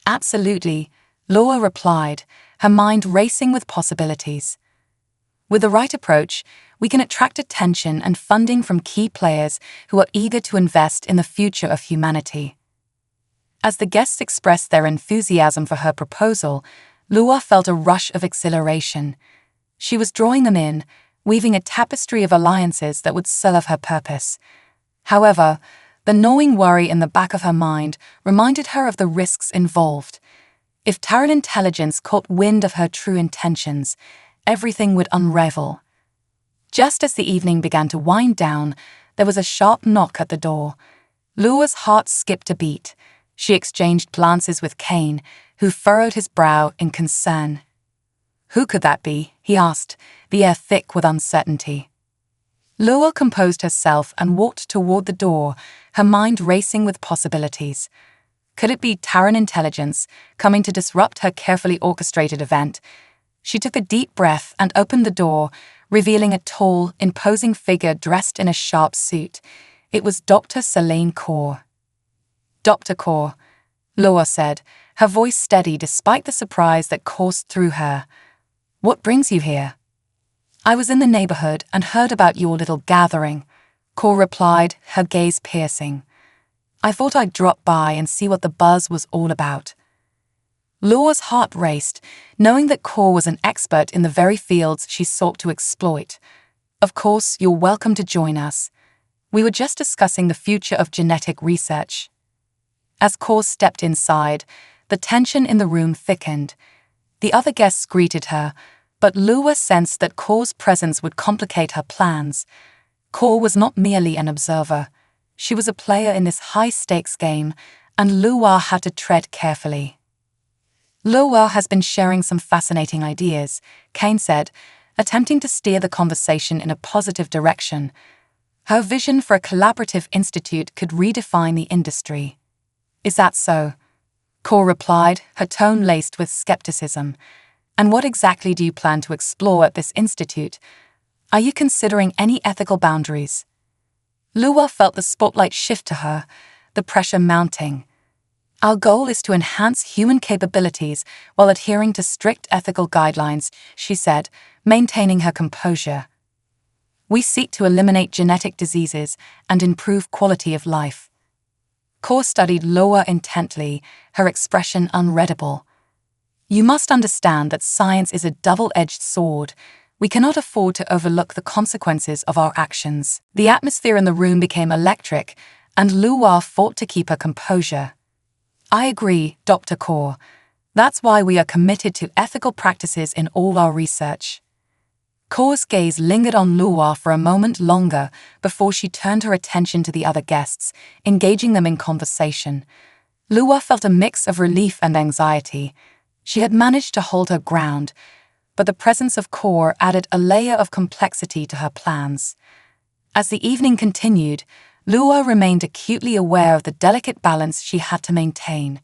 "Absolutely," Lua replied, her mind racing with possibilities. "With the right approach, we can attract attention and funding from key players who are eager to invest in the future of humanity." As the guests expressed their enthusiasm for her proposal, Lua felt a rush of exhilaration. She was drawing them in, weaving a tapestry of alliances that would serve her purpose. However, the gnawing worry in the back of her mind reminded her of the risks involved. If Terran intelligence caught wind of her true intentions, everything would unravel. Just as the evening began to wind down, there was a sharp knock at the door. Lua's heart skipped a beat. She exchanged glances with Kane, who furrowed his brow in concern. "Who could that be?" he asked, the air thick with uncertainty. Lua composed herself and walked toward the door, her mind racing with possibilities. Could it be Terran intelligence coming to disrupt her carefully orchestrated event? She took a deep breath and opened the door, revealing a tall, imposing figure dressed in a sharp suit. It was Dr. Selene Kaur. "Dr. Kaur," Laura said, her voice steady despite the surprise that coursed through her. "What brings you here?" "I was in the neighborhood and heard about your little gathering," Kaur replied, her gaze piercing. "I thought I'd drop by and see what the buzz was all about." Laura's heart raced, knowing that Kaur was an expert in the very fields she sought to exploit. "Of course, you're welcome to join us. We were just discussing the future of genetic research." As Kaur stepped inside, the tension in the room thickened. The other guests greeted her, but Laura sensed that Kaur's presence would complicate her plans. Kaur was not merely an observer. She was a player in this high-stakes game, and Laura had to tread carefully. "Laura has been sharing some fascinating ideas," Kane said, attempting to steer the conversation in a positive direction. Her vision for a collaborative institute could redefine the industry. "Is that so?" Kaur replied, her tone laced with skepticism. "And what exactly do you plan to explore at this institute? Are you considering any ethical boundaries?" Laura felt the spotlight shift to her, the pressure mounting. "Our goal is to enhance human capabilities while adhering to strict ethical guidelines," she said, maintaining her composure. "We seek to eliminate genetic diseases and improve quality of life." Kaur studied Laura intently, her expression unreadable. "You must understand that science is a double-edged sword. We cannot afford to overlook the consequences of our actions." The atmosphere in the room became electric, and Laura fought to keep her composure. "I agree, Dr. Kaur. That's why we are committed to ethical practices in all our research." Kaur's gaze lingered on Laura for a moment longer before she turned her attention to the other guests, engaging them in conversation. Laura felt a mix of relief and anxiety. She had managed to hold her ground, but the presence of Kaur added a layer of complexity to her plans. As the evening continued, Laura remained acutely aware of the delicate balance she had to maintain.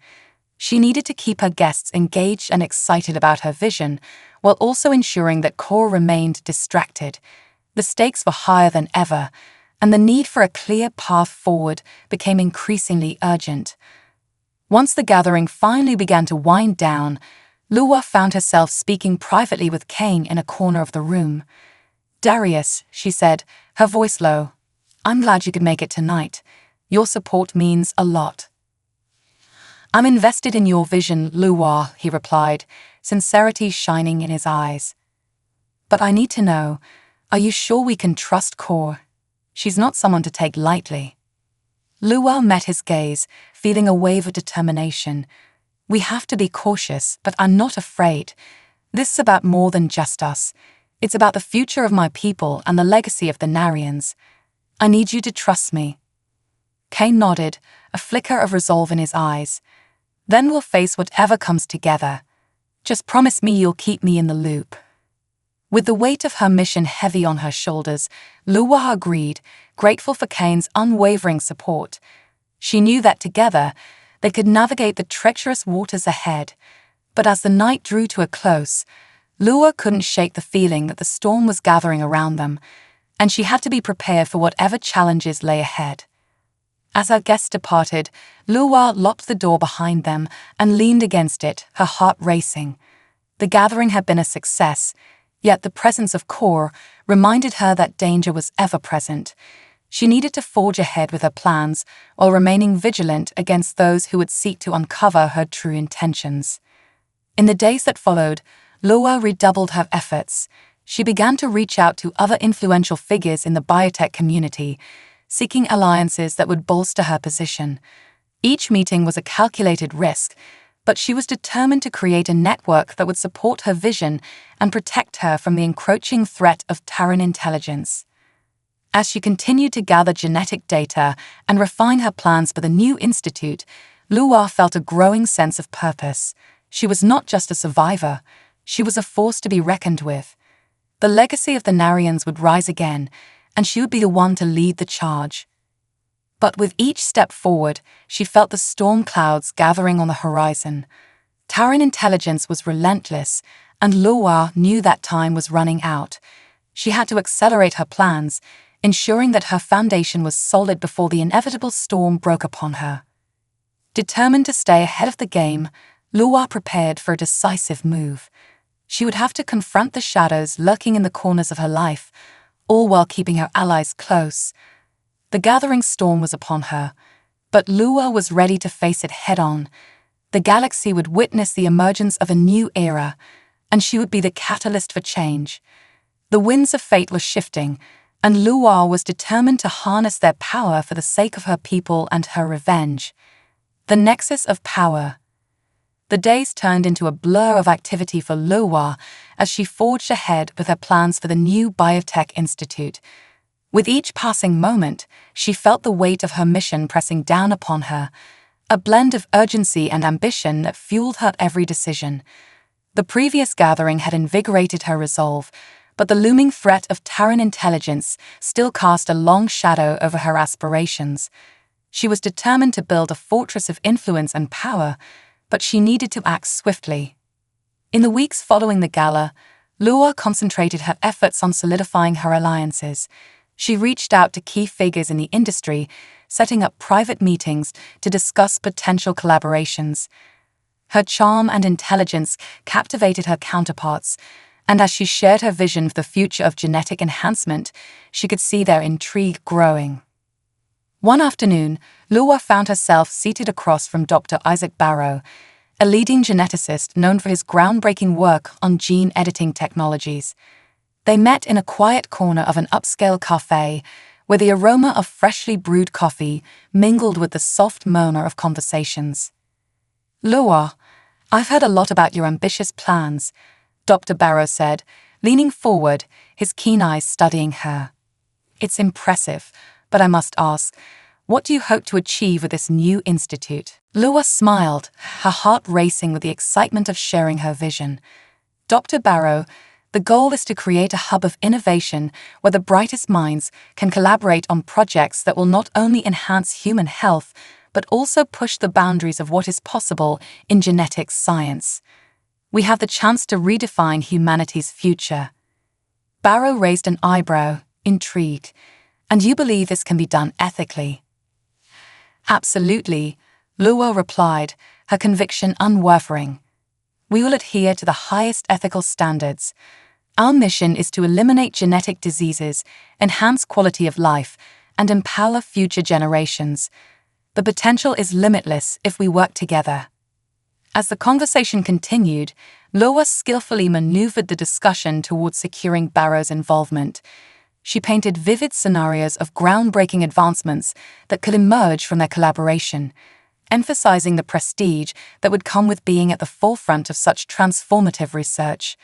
She needed to keep her guests engaged and excited about her vision, while also ensuring that Kaur remained distracted. The stakes were higher than ever, and the need for a clear path forward became increasingly urgent. Once the gathering finally began to wind down, Laura found herself speaking privately with Kane in a corner of the room. "Darius," she said, her voice low, "I'm glad you could make it tonight. Your support means a lot." "I'm invested in your vision, Laura," he replied, sincerity shining in his eyes. "But I need to know, are you sure we can trust Kaur? She's not someone to take lightly." Laura met his gaze, feeling a wave of determination. "We have to be cautious, but I'm not afraid. This is about more than just us. It's about the future of my people and the legacy of the Narians. I need you to trust me." Kane nodded, a flicker of resolve in his eyes. "Then we'll face whatever comes together. Just promise me you'll keep me in the loop." With the weight of her mission heavy on her shoulders, Laura agreed, grateful for Kane's unwavering support. She knew that together, they could navigate the treacherous waters ahead. But as the night drew to a close, Laura couldn't shake the feeling that the storm was gathering around them, and she had to be prepared for whatever challenges lay ahead. As her guests departed, Laura locked the door behind them and leaned against it, her heart racing. The gathering had been a success, yet the presence of Kaur reminded her that danger was ever present. She needed to forge ahead with her plans while remaining vigilant against those who would seek to uncover her true intentions. In the days that followed, Laura redoubled her efforts. She began to reach out to other influential figures in the biotech community, seeking alliances that would bolster her position. Each meeting was a calculated risk, but she was determined to create a network that would support her vision and protect her from the encroaching threat of Terran intelligence. As she continued to gather genetic data and refine her plans for the new institute, Laura felt a growing sense of purpose. She was not just a survivor, she was a force to be reckoned with. The legacy of the Narians would rise again, and she would be the one to lead the charge. But with each step forward, she felt the storm clouds gathering on the horizon. Terran intelligence was relentless, and Luwa knew that time was running out. She had to accelerate her plans, ensuring that her foundation was solid before the inevitable storm broke upon her. Determined to stay ahead of the game, Luwa prepared for a decisive move. She would have to confront the shadows lurking in the corners of her life, all while keeping her allies close. The gathering storm was upon her, but Luwa was ready to face it head-on. The galaxy would witness the emergence of a new era, and she would be the catalyst for change. The winds of fate were shifting, and Luwa was determined to harness their power for the sake of her people and her revenge. The nexus of power. The days turned into a blur of activity for Luwa as she forged ahead with her plans for the new Biotech Institute. With each passing moment, she felt the weight of her mission pressing down upon her, a blend of urgency and ambition that fueled her every decision. The previous gathering had invigorated her resolve, but the looming threat of Terran intelligence still cast a long shadow over her aspirations. She was determined to build a fortress of influence and power, but she needed to act swiftly. In the weeks following the gala, Luwa concentrated her efforts on solidifying her alliances. She reached out to key figures in the industry, setting up private meetings to discuss potential collaborations. Her charm and intelligence captivated her counterparts, and as she shared her vision for the future of genetic enhancement, she could see their intrigue growing. One afternoon, Luwa found herself seated across from Dr. Isaac Barrow, a leading geneticist known for his groundbreaking work on gene editing technologies. They met in a quiet corner of an upscale cafe, where the aroma of freshly brewed coffee mingled with the soft murmur of conversations. "Luwa, I've heard a lot about your ambitious plans," Dr. Barrow said, leaning forward, his keen eyes studying her. "It's impressive, but I must ask, what do you hope to achieve with this new institute?" Luwa smiled, her heart racing with the excitement of sharing her vision. "Dr. Barrow, the goal is to create a hub of innovation where the brightest minds can collaborate on projects that will not only enhance human health, but also push the boundaries of what is possible in genetic science. We have the chance to redefine humanity's future." Barrow raised an eyebrow, intrigued. "And you believe this can be done ethically?" "Absolutely," Luwa replied, her conviction unwavering. "We will adhere to the highest ethical standards. Our mission is to eliminate genetic diseases, enhance quality of life, and empower future generations. The potential is limitless if we work together." As the conversation continued, Luwa skillfully maneuvered the discussion towards securing Barrow's involvement. She painted vivid scenarios of groundbreaking advancements that could emerge from their collaboration, emphasizing the prestige that would come with being at the forefront of such transformative research.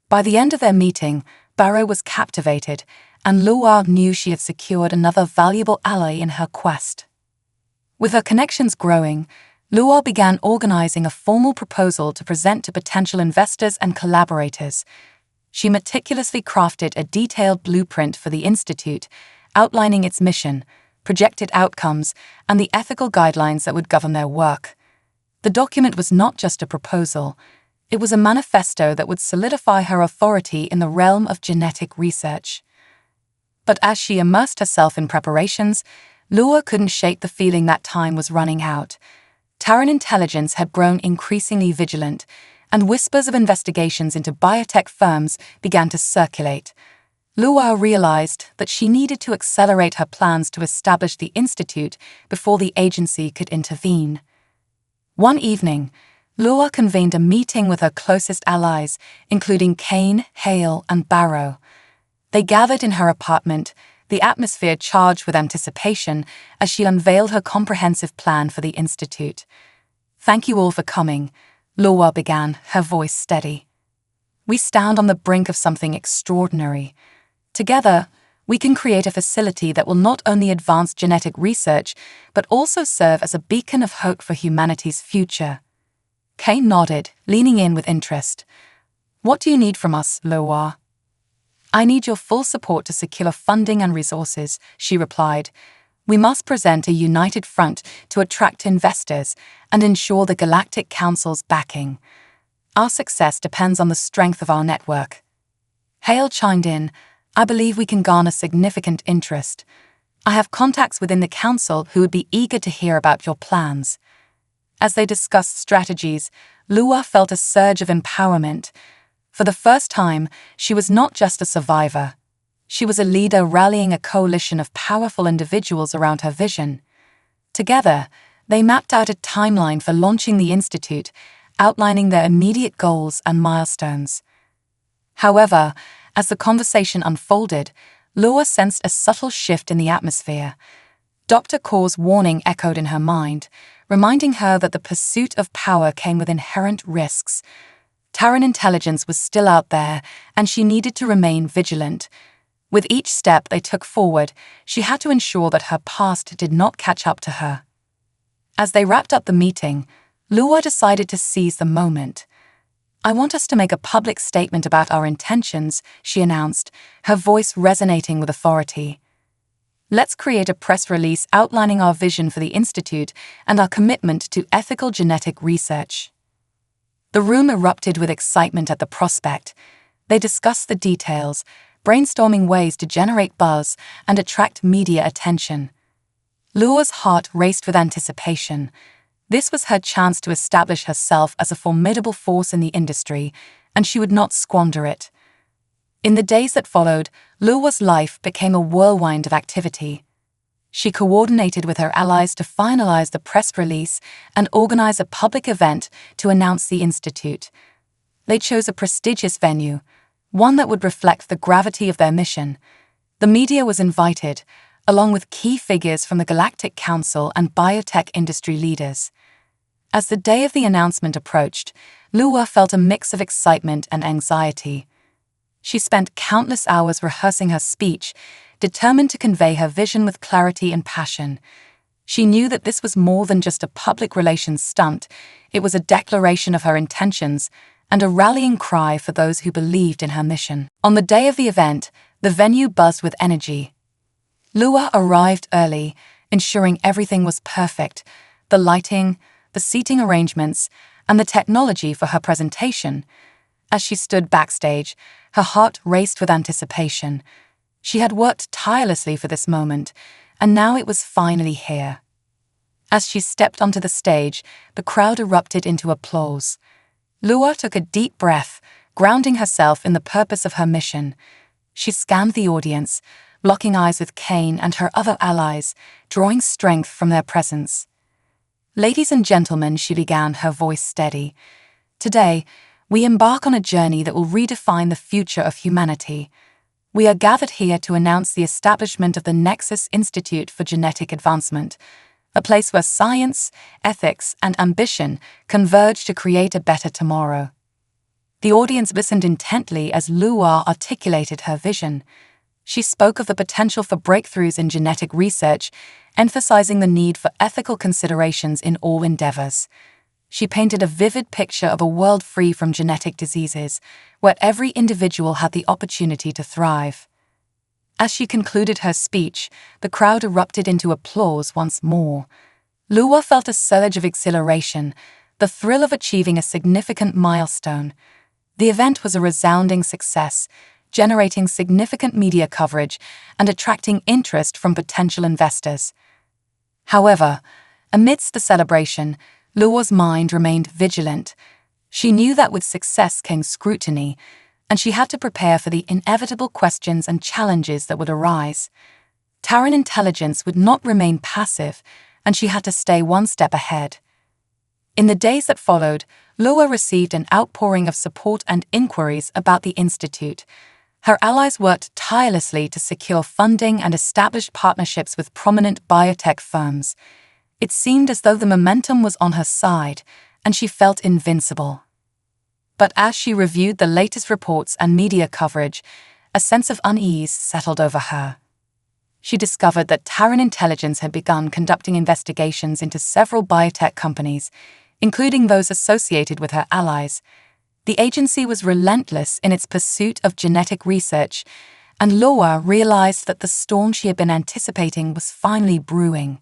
By the end of their meeting, Barrow was captivated, and Luwa knew she had secured another valuable ally in her quest. With her connections growing, Luwa began organizing a formal proposal to present to potential investors and collaborators. She meticulously crafted a detailed blueprint for the institute, outlining its mission, projected outcomes, and the ethical guidelines that would govern their work. The document was not just a proposal, it was a manifesto that would solidify her authority in the realm of genetic research. But as she immersed herself in preparations, Luwa couldn't shake the feeling that time was running out. Terran intelligence had grown increasingly vigilant, and whispers of investigations into biotech firms began to circulate. Luwa realized that she needed to accelerate her plans to establish the institute before the agency could intervene. One evening, Luwa convened a meeting with her closest allies, including Kane, Hale, and Barrow. They gathered in her apartment, the atmosphere charged with anticipation as she unveiled her comprehensive plan for the institute. "Thank you all for coming," Luwa began, her voice steady. "We stand on the brink of something extraordinary. Together, we can create a facility that will not only advance genetic research, but also serve as a beacon of hope for humanity's future." Kane nodded, leaning in with interest. "What do you need from us, Luwa?" "I need your full support to secure funding and resources," she replied. We must present a united front to attract investors and ensure the Galactic Council's backing. Our success depends on the strength of our network. Hale chimed in, I believe we can garner significant interest. I have contacts within the council who would be eager to hear about your plans. As they discussed strategies, Lua felt a surge of empowerment. For the first time, she was not just a survivor. She was a leader rallying a coalition of powerful individuals around her vision. Together, they mapped out a timeline for launching the Institute, outlining their immediate goals and milestones. However, as the conversation unfolded, Lua sensed a subtle shift in the atmosphere. Dr. Kaur's warning echoed in her mind, reminding her that the pursuit of power came with inherent risks. Terran intelligence was still out there, and she needed to remain vigilant. With each step they took forward, she had to ensure that her past did not catch up to her. As they wrapped up the meeting, Lua decided to seize the moment. I want us to make a public statement about our intentions, she announced, her voice resonating with authority. Let's create a press release outlining our vision for the Institute and our commitment to ethical genetic research. The room erupted with excitement at the prospect. They discussed the details, brainstorming ways to generate buzz and attract media attention. Lua's heart raced with anticipation. This was her chance to establish herself as a formidable force in the industry, and she would not squander it. In the days that followed, Lua's life became a whirlwind of activity. She coordinated with her allies to finalize the press release and organize a public event to announce the Institute. They chose a prestigious venue, one that would reflect the gravity of their mission. The media was invited, along with key figures from the Galactic Council and biotech industry leaders. As the day of the announcement approached, Lua felt a mix of excitement and anxiety. She spent countless hours rehearsing her speech, determined to convey her vision with clarity and passion. She knew that this was more than just a public relations stunt. It was a declaration of her intentions and a rallying cry for those who believed in her mission. On the day of the event, the venue buzzed with energy. Lua arrived early, ensuring everything was perfect: the lighting, the seating arrangements, and the technology for her presentation. As she stood backstage, her heart raced with anticipation. She had worked tirelessly for this moment, and now it was finally here. As she stepped onto the stage, the crowd erupted into applause. Lua took a deep breath, grounding herself in the purpose of her mission. She scanned the audience, locking eyes with Kane and her other allies, drawing strength from their presence. Ladies and gentlemen, she began, her voice steady. Today, we embark on a journey that will redefine the future of humanity. We are gathered here to announce the establishment of the Nexus Institute for Genetic Advancement, a place where science, ethics, and ambition converge to create a better tomorrow. The audience listened intently as Lua articulated her vision. She spoke of the potential for breakthroughs in genetic research, emphasizing the need for ethical considerations in all endeavors. She painted a vivid picture of a world free from genetic diseases, where every individual had the opportunity to thrive. As she concluded her speech, the crowd erupted into applause once more. Lua felt a surge of exhilaration, the thrill of achieving a significant milestone. The event was a resounding success, generating significant media coverage and attracting interest from potential investors. However, amidst the celebration, Lua's mind remained vigilant. She knew that with success came scrutiny, and she had to prepare for the inevitable questions and challenges that would arise. Terran intelligence would not remain passive, and she had to stay one step ahead. In the days that followed, Lua received an outpouring of support and inquiries about the Institute. Her allies worked tirelessly to secure funding and establish partnerships with prominent biotech firms. It seemed as though the momentum was on her side, and she felt invincible. But as she reviewed the latest reports and media coverage, a sense of unease settled over her. She discovered that Terran intelligence had begun conducting investigations into several biotech companies, including those associated with her allies. The agency was relentless in its pursuit of genetic research, and Lua realized that the storm she had been anticipating was finally brewing.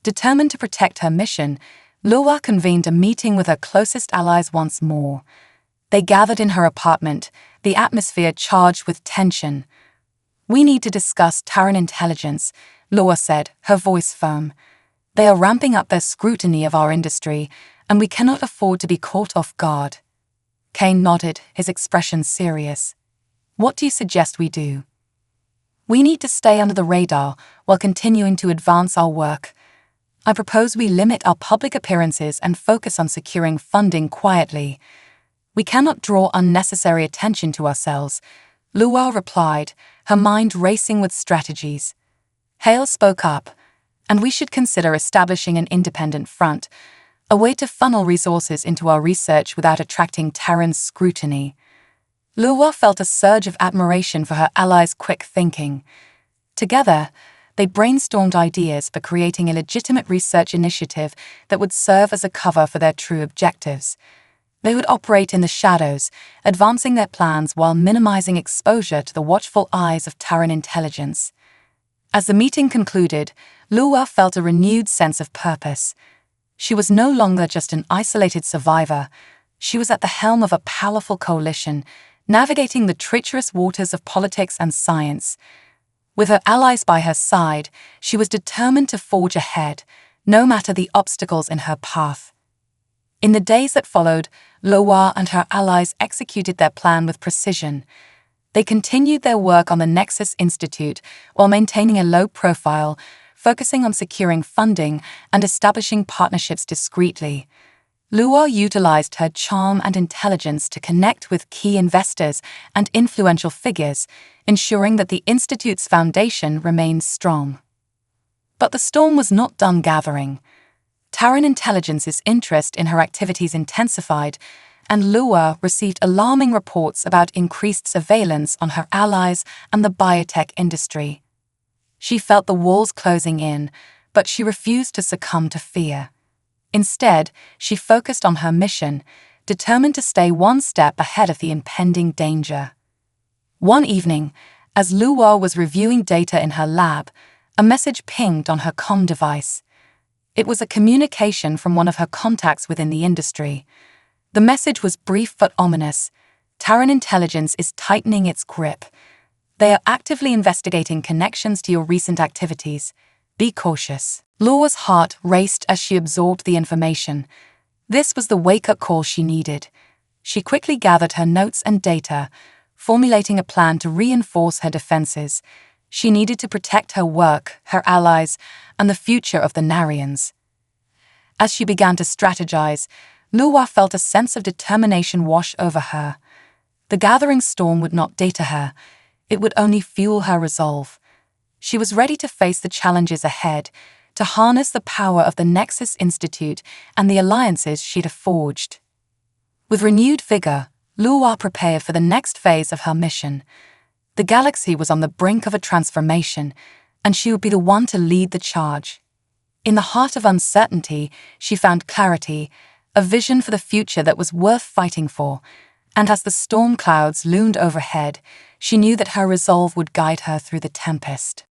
Determined to protect her mission, Lua convened a meeting with her closest allies once more. They gathered in her apartment, the atmosphere charged with tension. "We need to discuss Terran intelligence," Lua said, her voice firm. "They are ramping up their scrutiny of our industry, and we cannot afford to be caught off guard." Kane nodded, his expression serious. "What do you suggest we do?" "We need to stay under the radar while continuing to advance our work. I propose we limit our public appearances and focus on securing funding quietly. We cannot draw unnecessary attention to ourselves," Lua replied, her mind racing with strategies. Hale spoke up, "And we should consider establishing an independent front, a way to funnel resources into our research without attracting Terran's scrutiny." Lua felt a surge of admiration for her allies' quick thinking. Together, they brainstormed ideas for creating a legitimate research initiative that would serve as a cover for their true objectives. They would operate in the shadows, advancing their plans while minimizing exposure to the watchful eyes of Terran intelligence. As the meeting concluded, Lua felt a renewed sense of purpose. She was no longer just an isolated survivor. She was at the helm of a powerful coalition, navigating the treacherous waters of politics and science. With her allies by her side, she was determined to forge ahead, no matter the obstacles in her path. In the days that followed, Lua and her allies executed their plan with precision. They continued their work on the Nexus Institute while maintaining a low profile, focusing on securing funding and establishing partnerships discreetly. Lua utilized her charm and intelligence to connect with key investors and influential figures, ensuring that the Institute's foundation remained strong. But the storm was not done gathering. Terran intelligence's interest in her activities intensified, and Lua received alarming reports about increased surveillance on her allies and the biotech industry. She felt the walls closing in, but she refused to succumb to fear. Instead, she focused on her mission, determined to stay one step ahead of the impending danger. One evening, as Lua was reviewing data in her lab, a message pinged on her comm device. It was a communication from one of her contacts within the industry. The message was brief but ominous. "Terran intelligence is tightening its grip. They are actively investigating connections to your recent activities. Be cautious." Lua's heart raced as she absorbed the information. This was the wake-up call she needed. She quickly gathered her notes and data, formulating a plan to reinforce her defenses. She needed to protect her work, her allies, and the future of the Narians. As she began to strategize, Lua felt a sense of determination wash over her. The gathering storm would not deter her. It would only fuel her resolve. She was ready to face the challenges ahead, to harness the power of the Nexus Institute and the alliances she'd forged. With renewed vigor, Lua prepared for the next phase of her mission. The galaxy was on the brink of a transformation, and she would be the one to lead the charge. In the heart of uncertainty, she found clarity, a vision for the future that was worth fighting for, and as the storm clouds loomed overhead, she knew that her resolve would guide her through the tempest.